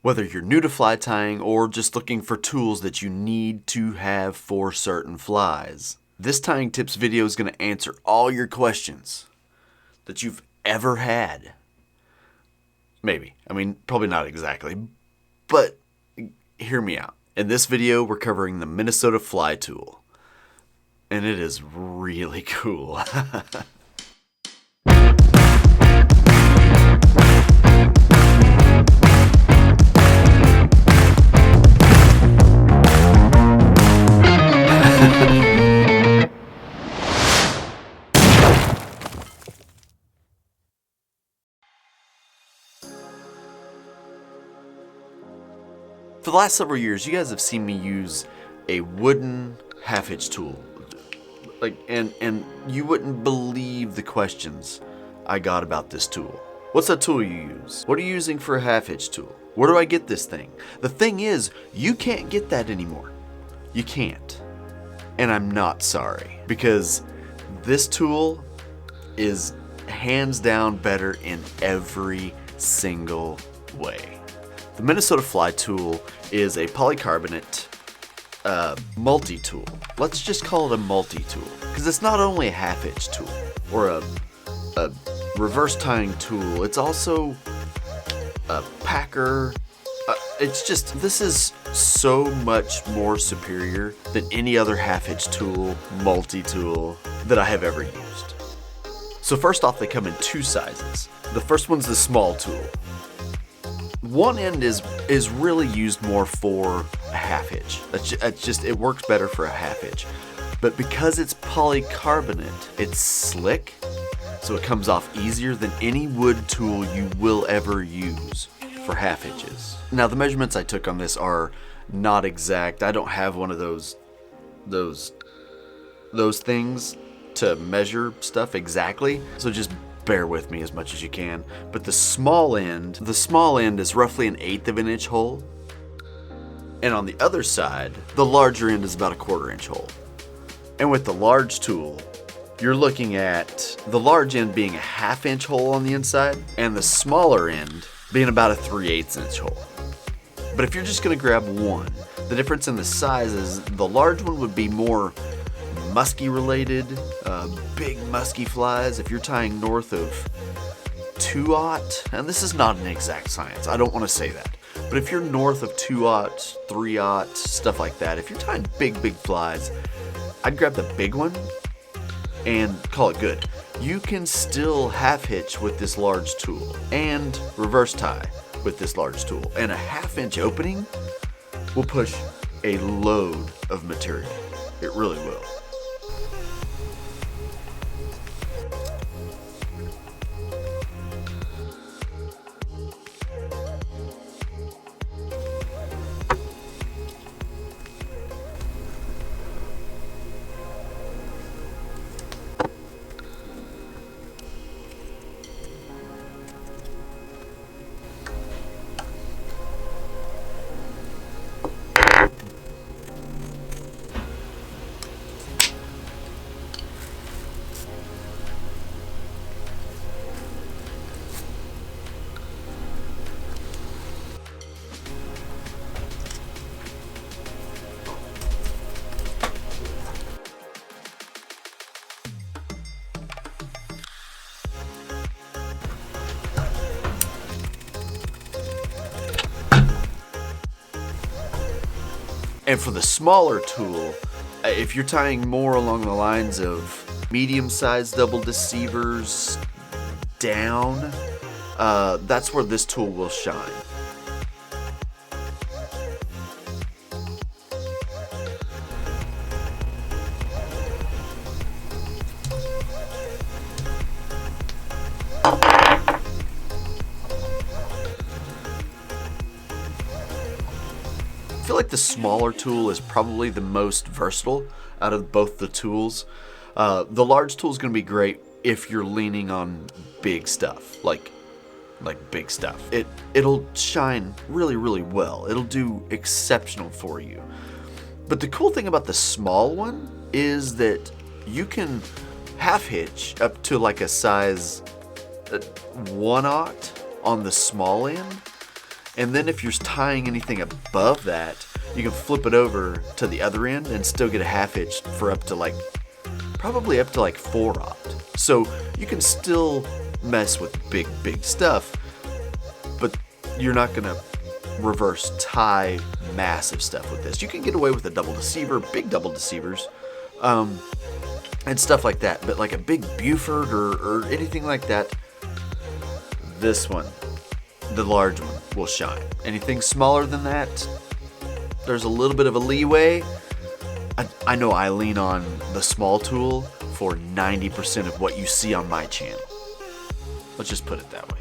Whether you're new to fly tying or just looking for tools that you need to have for certain flies, this tying tips video is going to answer all your questions that you've ever had. Maybe. I mean, probably not exactly, but hear me out. In this video, we're covering the Minnesota Fly Tool, and it is really cool. For the last several years, you guys have seen me use a wooden half-hitch tool. And you wouldn't believe the questions I got about this tool. What's that tool you use? What are you using for a half-hitch tool? Where do I get this thing? The thing is, you can't get that anymore. You can't. And I'm not sorry, because this tool is hands down better in every single way. The Minnesota Fly Tool is a polycarbonate multi-tool. Let's just call it a multi-tool, because it's not only a half-hitch tool or a reverse tying tool, it's also a packer. This is so much more superior than any other half-hitch tool, multi-tool that I have ever used. So first off, they come in two sizes. The first one's the small tool. One end is really used more for a half hitch. It works better for a half hitch. But because it's polycarbonate, it's slick, so it comes off easier than any wood tool you will ever use for half hitches. Now the measurements I took on this are not exact. I don't have one of those things to measure stuff exactly, so just bear with me as much as you can. But the small end is roughly an 1/8 of an inch hole. And on the other side, the larger end is about a 1/4 inch hole. And with the large tool, you're looking at the large end being a 1/2 inch hole on the inside, and the smaller end being about a 3/8 inch hole. But if you're just gonna grab one, the difference in the size is the large one would be more musky related, big musky flies. If you're tying north of 2/0, and this is not an exact science, I don't want to say that, but if you're north of 2/0, 3/0, stuff like that, if you're tying big flies, I'd grab the big one and call it good. You can still half hitch with this large tool and reverse tie with this large tool, and a 1/2 inch opening will push a load of material. It really will. And for the smaller tool, if you're tying more along the lines of medium-sized double deceivers down, that's where this tool will shine. I feel like the smaller tool is probably the most versatile out of both the tools. The large tool is going to be great if you're leaning on big stuff, like big stuff. It'll shine really, really well. It'll do exceptional for you. But the cool thing about the small one is that you can half hitch up to like a size 1/0 on the small end, And then if you're tying anything above that, you can flip it over to the other end and still get a half hitch for up to like, probably up to like 4/0. So you can still mess with big stuff, but you're not gonna reverse tie massive stuff with this. You can get away with a double deceiver, big double deceivers, and stuff like that. But like a big Buford or anything like that, this one, the large one, will shine. Anything smaller than that, there's a little bit of a leeway. I know I lean on the small tool for 90% of what you see on my channel. Let's just put it that way.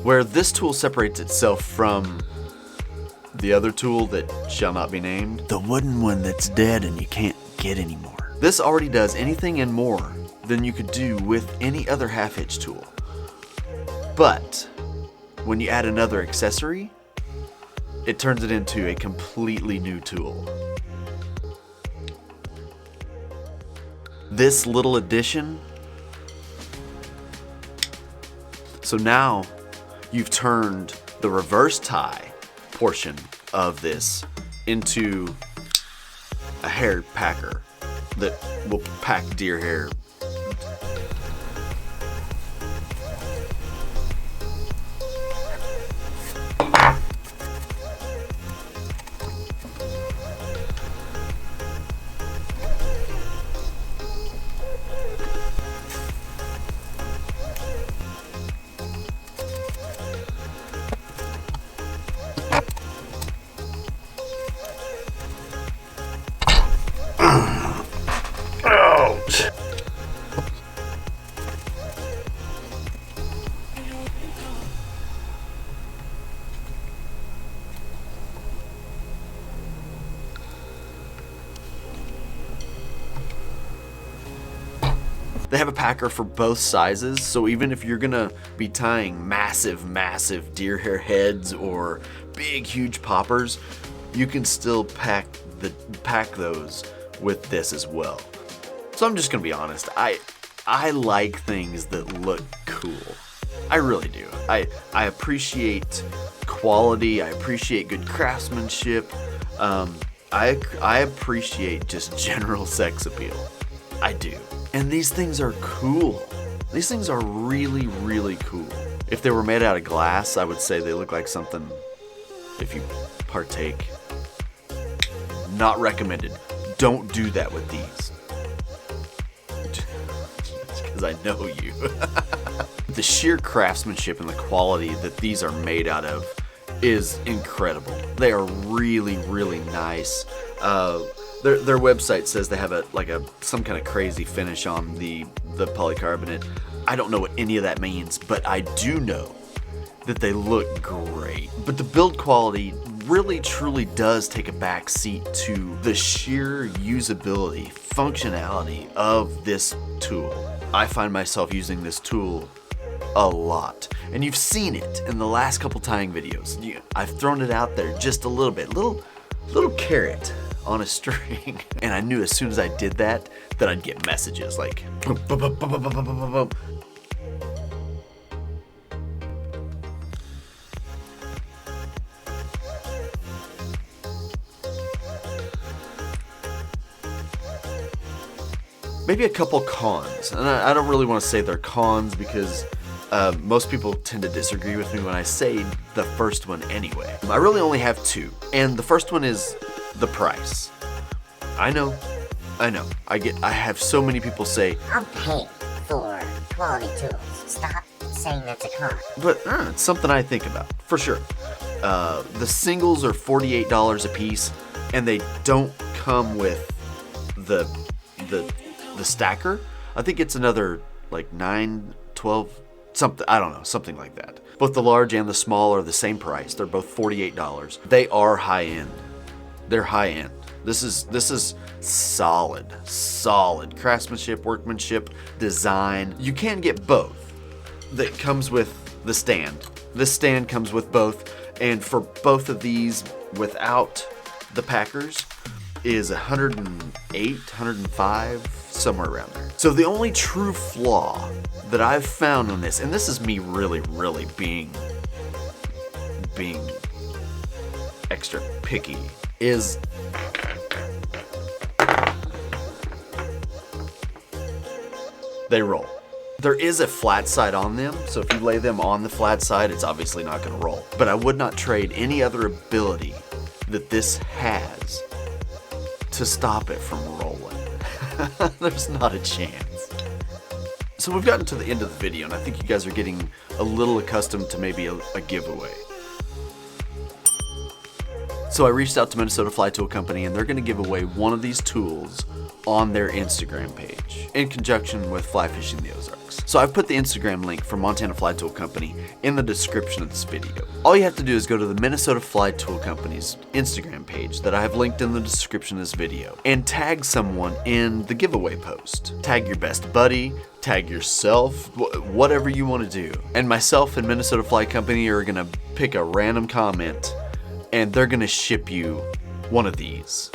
Where this tool separates itself from the other tool that shall not be named, the wooden one that's dead and you can't get anymore. This already does anything and more than you could do with any other half hitch tool. But when you add another accessory, it turns it into a completely new tool. This little addition, so now you've turned the reverse tie portion of this into a hair packer that will pack deer hair. They have a packer for both sizes, so even if you're gonna be tying massive deer hair heads or big huge poppers, you can still pack those with this as well. So I'm just gonna be honest, I like things that look cool. I really do. I appreciate quality, I appreciate good craftsmanship, I appreciate just general sex appeal. I do. And these things are cool. These things are really, really cool. If they were made out of glass, I would say they look like something, if you partake. Not recommended. Don't do that with these. Because I know you. The sheer craftsmanship and the quality that these are made out of is incredible. They are really, really nice. Their website says they have some kind of crazy finish on the polycarbonate. I don't know what any of that means, but I do know that they look great. But the build quality really truly does take a back seat to the sheer usability, functionality of this tool. I find myself using this tool a lot, and you've seen it in the last couple tying videos. I've thrown it out there just a little bit, little carrot on a string, and I knew as soon as I did that I'd get messages like boom, boom, boom, boom, boom, boom, boom, boom, boom. Maybe a couple cons, and I don't really want to say they're cons because most people tend to disagree with me when I say the first one anyway. I really only have two, and the first one is the price. I know. I have so many people say, I'm paying for quality tools. Stop saying that's a con. But it's something I think about, for sure. The singles are $48 a piece, and they don't come with the stacker. I think it's another like 9, 12, something, I don't know, something like that. Both the large and the small are the same price. They're both $48. They are high end. They're high end. This is solid craftsmanship, workmanship, design. You can get both. That comes with the stand. This stand comes with both, and for both of these without the packers is $108, $105, somewhere around there. So the only true flaw that I've found on this, and this is me really being being extra picky, is they roll. There is a flat side on them, so if you lay them on the flat side, it's obviously not going to roll. But I would not trade any other ability that this has to stop it from rolling. There's not a chance. So we've gotten to the end of the video, and I think you guys are getting a little accustomed to maybe a giveaway. So I reached out to Minnesota Fly Tool Company, and they're going to give away one of these tools on their Instagram page in conjunction with Fly Fishing the Ozarks. So I've put the Instagram link for Montana Fly Tool Company in the description of this video. All you have to do is go to the Minnesota Fly Tool Company's Instagram page that I have linked in the description of this video and tag someone in the giveaway post. Tag your best buddy, tag yourself, whatever you want to do. And myself and Minnesota Fly Company are going to pick a random comment and they're going to ship you one of these.